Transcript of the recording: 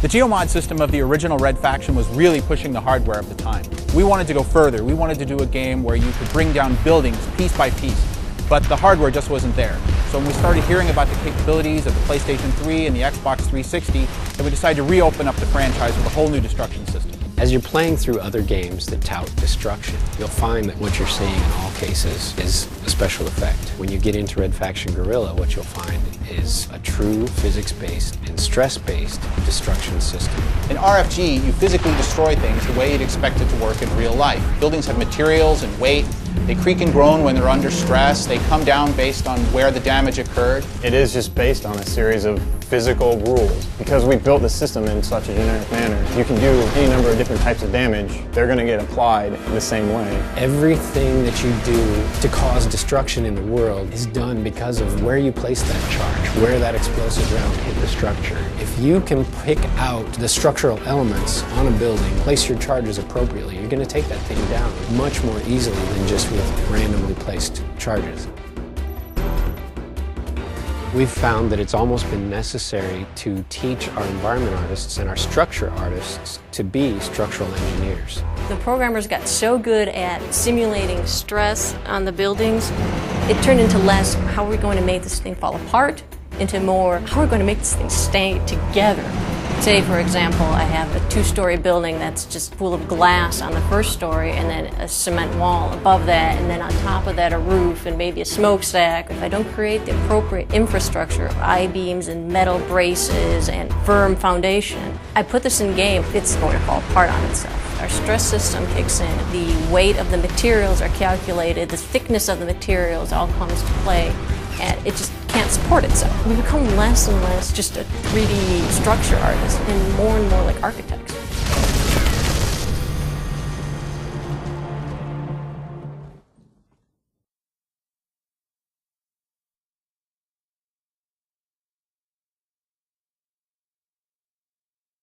The geomod system of the original Red Faction was really pushing the hardware of the time. We wanted to go further. We wanted to do a game where you could bring down buildings piece by piece, but the hardware just wasn't there. So when we started hearing about the capabilities of the PlayStation 3 and the Xbox 360, then we decided to reopen up the franchise with a whole new destruction system. As you're playing through other games that tout destruction, you'll find that what you're seeing in all cases is a special effect. When you get into Red Faction Guerrilla, what you'll find is a true physics-based and stress-based destruction system. In RFG, you physically destroy things the way you'd expect it to work in real life. Buildings have materials and weight. They creak and groan when they're under stress. They come down based on where the damage occurred. It is just based on a series of physical rules. Because we built the system in such a generic manner, you can do any number of different types of damage. They're going to get applied in the same way. Everything that you do to cause destruction in the world is done because of where you place that charge, where that explosive round hit the structure. If you can pick out the structural elements on a building, place your charges appropriately, you're going to take that thing down much more easily than just with randomly placed charges. We've found that it's almost been necessary to teach our environment artists and our structure artists to be structural engineers. The programmers got so good at simulating stress on the buildings, it turned into less, how are we going to make this thing fall apart, into more, how are we going to make this thing stay together. Say, for example, I have a two-story building that's just full of glass on the first story and then a cement wall above that, and then on top of that a roof and maybe a smokestack. If I don't create the appropriate infrastructure of I-beams and metal braces and firm foundation, I put this in game, it's going to fall apart on itself. Our stress system kicks in, the weight of the materials are calculated, the thickness of the materials all comes to play, and it just can't support itself. We become less and less just a 3D structure artist and more like architects.